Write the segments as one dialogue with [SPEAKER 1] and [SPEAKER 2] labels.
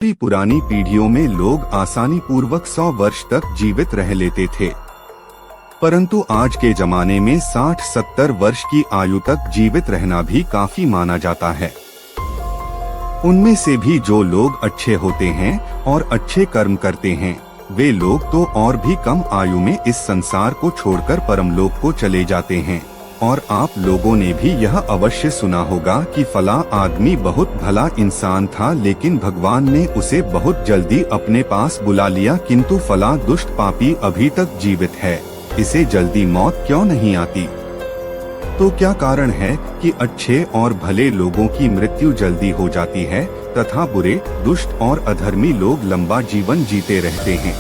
[SPEAKER 1] पुरानी पीढ़ियों में लोग आसानी पूर्वक 100 वर्ष तक जीवित रह लेते थे, परंतु आज के जमाने में 60-70 वर्ष की आयु तक जीवित रहना भी काफी माना जाता है। उनमें से भी जो लोग अच्छे होते हैं और अच्छे कर्म करते हैं, वे लोग तो और भी कम आयु में इस संसार को छोड़कर परमलोक को चले जाते हैं। और आप लोगों ने भी यह अवश्य सुना होगा कि फला आदमी बहुत भला इंसान था, लेकिन भगवान ने उसे बहुत जल्दी अपने पास बुला लिया, किंतु फला दुष्ट पापी अभी तक जीवित है, इसे जल्दी मौत क्यों नहीं आती? तो क्या कारण है कि अच्छे और भले लोगों की मृत्यु जल्दी हो जाती है तथा बुरे, दुष्ट और अधर्मी लोग लंबा जीवन जीते रहते हैं?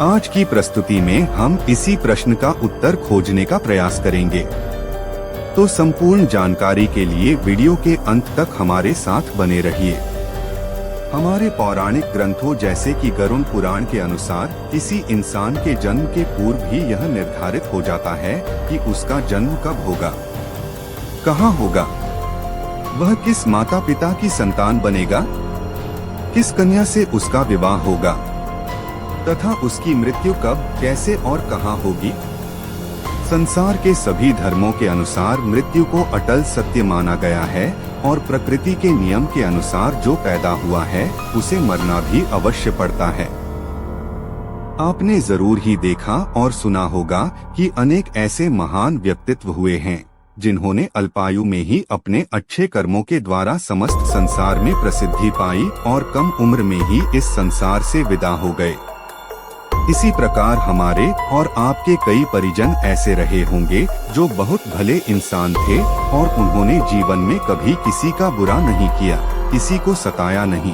[SPEAKER 1] आज की प्रस्तुति में हम इसी प्रश्न का उत्तर खोजने का प्रयास करेंगे। तो संपूर्ण जानकारी के लिए वीडियो के अंत तक हमारे साथ बने रहिए। हमारे पौराणिक ग्रंथों जैसे कि गरुड़ पुराण के अनुसार किसी इंसान के जन्म के पूर्व ही यह निर्धारित हो जाता है कि उसका जन्म कब होगा, कहाँ होगा, वह किस माता पिता की संतान बनेगा, किस कन्या से उसका विवाह होगा तथा उसकी मृत्यु कब, कैसे और कहाँ होगी। संसार के सभी धर्मों के अनुसार मृत्यु को अटल सत्य माना गया है और प्रकृति के नियम के अनुसार जो पैदा हुआ है उसे मरना भी अवश्य पड़ता है। आपने जरूर ही देखा और सुना होगा कि अनेक ऐसे महान व्यक्तित्व हुए हैं जिन्होंने अल्पायु में ही अपने अच्छे कर्मों के द्वारा समस्त संसार में प्रसिद्धि पाई और कम उम्र में ही इस संसार से विदा हो गए। इसी प्रकार हमारे और आपके कई परिजन ऐसे रहे होंगे जो बहुत भले इंसान थे और उन्होंने जीवन में कभी किसी का बुरा नहीं किया, किसी को सताया नहीं,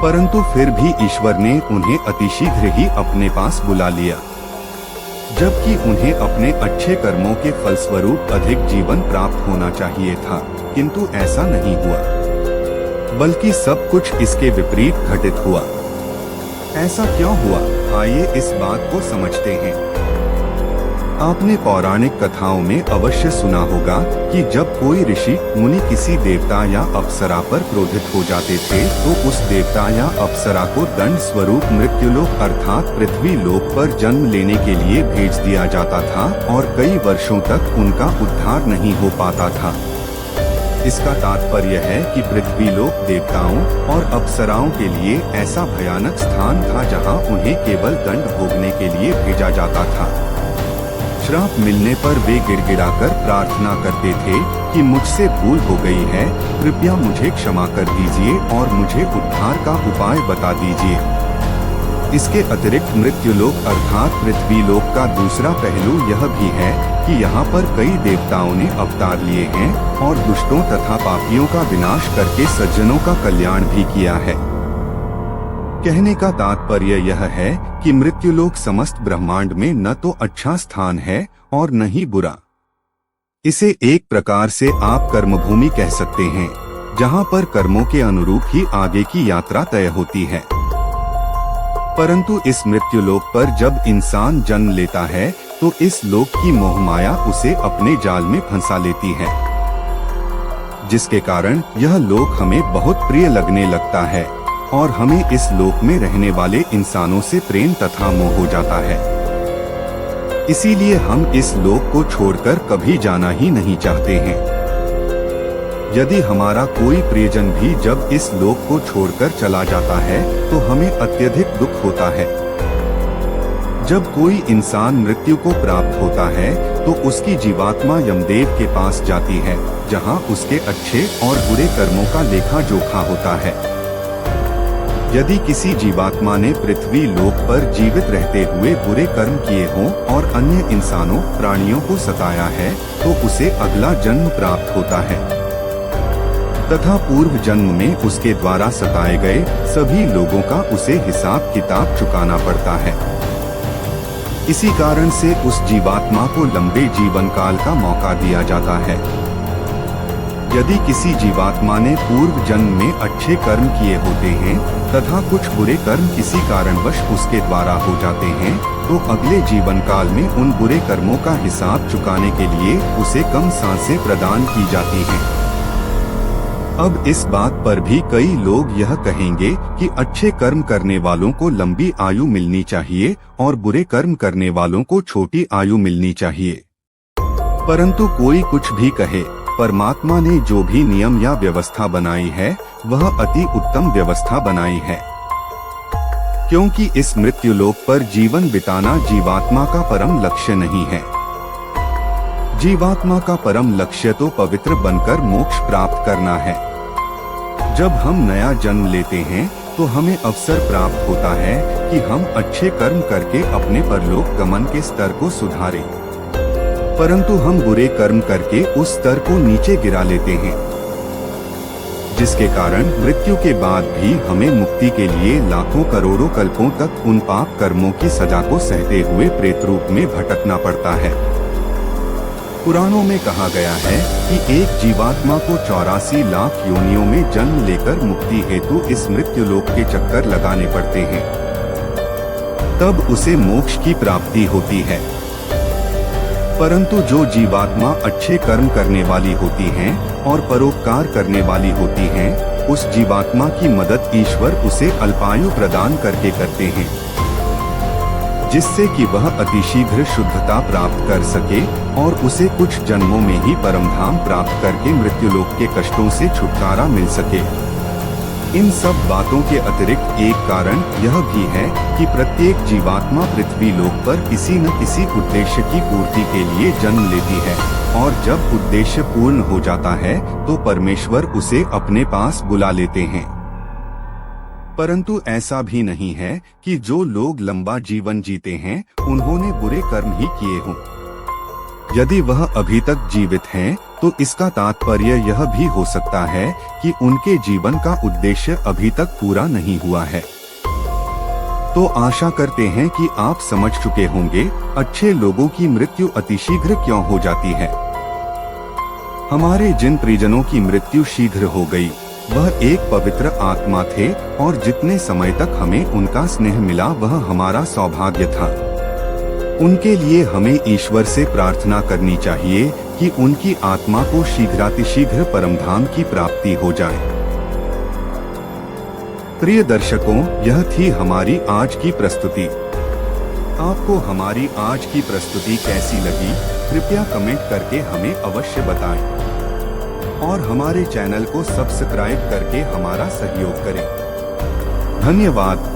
[SPEAKER 1] परंतु फिर भी ईश्वर ने उन्हें अतिशीघ्र ही अपने पास बुला लिया, जबकि उन्हें अपने अच्छे कर्मों के फलस्वरूप अधिक जीवन प्राप्त होना चाहिए था, किंतु ऐसा नहीं हुआ, बल्कि सब कुछ इसके विपरीत घटित हुआ। ऐसा क्यों हुआ? आइए इस बात को समझते हैं। आपने पौराणिक कथाओं में अवश्य सुना होगा कि जब कोई ऋषि मुनि किसी देवता या अप्सरा पर क्रोधित हो जाते थे तो उस देवता या अप्सरा को दंड स्वरूप मृत्युलोक अर्थात पृथ्वी लोक पर जन्म लेने के लिए भेज दिया जाता था और कई वर्षों तक उनका उद्धार नहीं हो पाता था। इसका तात्पर्य है कि पृथ्वी लोक देवताओं और अप्सराओं के लिए ऐसा भयानक स्थान था जहां उन्हें केवल दंड भोगने के लिए भेजा जाता था। श्राप मिलने पर वे गिड़गिड़ाकर प्रार्थना करते थे कि मुझसे भूल हो गई है, कृपया मुझे क्षमा कर दीजिए और मुझे उद्धार का उपाय बता दीजिए। इसके अतिरिक्त मृत्युलोक अर्थात पृथ्वी लोक का दूसरा पहलू यह भी है कि यहाँ पर कई देवताओं ने अवतार लिए हैं और दुष्टों तथा पापियों का विनाश करके सज्जनों का कल्याण भी किया है। कहने का तात्पर्य यह है कि मृत्युलोक समस्त ब्रह्मांड में न तो अच्छा स्थान है और न ही बुरा। इसे एक प्रकार से आप कर्मभूमि कह सकते हैं, जहाँ पर कर्मों के अनुरूप ही आगे की यात्रा तय होती है। परंतु इस मृत्युलोक पर जब इंसान जन्म लेता है तो इस लोक की मोहमाया उसे अपने जाल में फंसा लेती है, जिसके कारण यह लोक हमें बहुत प्रिय लगने लगता है और हमें इस लोक में रहने वाले इंसानों से प्रेम तथा मोह हो जाता है। इसीलिए हम इस लोक को छोड़कर कभी जाना ही नहीं चाहते हैं। यदि हमारा कोई प्रियजन भी जब इस लोक को छोड़कर चला जाता है तो हमें अत्यधिक दुख होता है। जब कोई इंसान मृत्यु को प्राप्त होता है तो उसकी जीवात्मा यमदेव के पास जाती है, जहां उसके अच्छे और बुरे कर्मों का लेखा जोखा होता है। यदि किसी जीवात्मा ने पृथ्वी लोक पर जीवित रहते हुए बुरे कर्म किए हों और अन्य इंसानों, प्राणियों को सताया है तो उसे अगला जन्म प्राप्त होता है तथा पूर्व जन्म में उसके द्वारा सताए गए सभी लोगों का उसे हिसाब किताब चुकाना पड़ता है। इसी कारण से उस जीवात्मा को लंबे जीवन काल का मौका दिया जाता है। यदि किसी जीवात्मा ने पूर्व जन्म में अच्छे कर्म किए होते हैं तथा कुछ बुरे कर्म किसी कारणवश उसके द्वारा हो जाते हैं तो अगले जीवन काल में उन बुरे कर्मों का हिसाब चुकाने के लिए उसे कम सांसें प्रदान की जाती हैं। अब इस बात पर भी कई लोग यह कहेंगे कि अच्छे कर्म करने वालों को लंबी आयु मिलनी चाहिए और बुरे कर्म करने वालों को छोटी आयु मिलनी चाहिए। परंतु कोई कुछ भी कहे, परमात्मा ने जो भी नियम या व्यवस्था बनाई है वह अति उत्तम व्यवस्था बनाई है, क्योंकि इस मृत्युलोक पर जीवन बिताना जीवात्मा का परम लक्ष्य नहीं है। जीवात्मा का परम लक्ष्य तो पवित्र बनकर मोक्ष प्राप्त करना है। जब हम नया जन्म लेते हैं तो हमें अवसर प्राप्त होता है कि हम अच्छे कर्म करके अपने परलोक गमन के स्तर को सुधारें, परंतु हम बुरे कर्म करके उस स्तर को नीचे गिरा लेते हैं, जिसके कारण मृत्यु के बाद भी हमें मुक्ति के लिए लाखों करोड़ों कल्पों तक उन पाप कर्मों की सजा को सहते हुए प्रेत रूप में भटकना पड़ता है। पुराणों में कहा गया है कि एक जीवात्मा को 84 लाख योनियों में जन्म लेकर मुक्ति हेतु इस मृत्युलोक के चक्कर लगाने पड़ते हैं, तब उसे मोक्ष की प्राप्ति होती है। परंतु जो जीवात्मा अच्छे कर्म करने वाली होती हैं और परोपकार करने वाली होती हैं, उस जीवात्मा की मदद ईश्वर उसे अल्पायु प्रदान करके करते हैं, जिससे कि वह अतिशीघ्र शुद्धता प्राप्त कर सके और उसे कुछ जन्मों में ही परमधाम प्राप्त करके मृत्युलोक के कष्टों से छुटकारा मिल सके। इन सब बातों के अतिरिक्त एक कारण यह भी है कि प्रत्येक जीवात्मा पृथ्वी लोक पर किसी न किसी उद्देश्य की पूर्ति के लिए जन्म लेती है, और जब उद्देश्य पूर्ण हो जाता है तो परमेश्वर उसे अपने पास बुला लेते हैं। परंतु ऐसा भी नहीं है कि जो लोग लंबा जीवन जीते हैं उन्होंने बुरे कर्म ही किए हों। यदि वह अभी तक जीवित हैं, तो इसका तात्पर्य यह भी हो सकता है कि उनके जीवन का उद्देश्य अभी तक पूरा नहीं हुआ है। तो आशा करते हैं कि आप समझ चुके होंगे अच्छे लोगों की मृत्यु अतिशीघ्र क्यों हो जाती है। हमारे जिन परिजनों की मृत्यु शीघ्र हो गई, वह एक पवित्र आत्मा थे और जितने समय तक हमें उनका स्नेह मिला वह हमारा सौभाग्य था। उनके लिए हमें ईश्वर से प्रार्थना करनी चाहिए कि उनकी आत्मा को शीघ्रातिशीघ्र परमधाम की प्राप्ति हो जाए। प्रिय दर्शकों, यह थी हमारी आज की प्रस्तुति। आपको हमारी आज की प्रस्तुति कैसी लगी, कृपया कमेंट करके हमें अवश्य बताएं और हमारे चैनल को सब्सक्राइब करके हमारा सहयोग करें। धन्यवाद।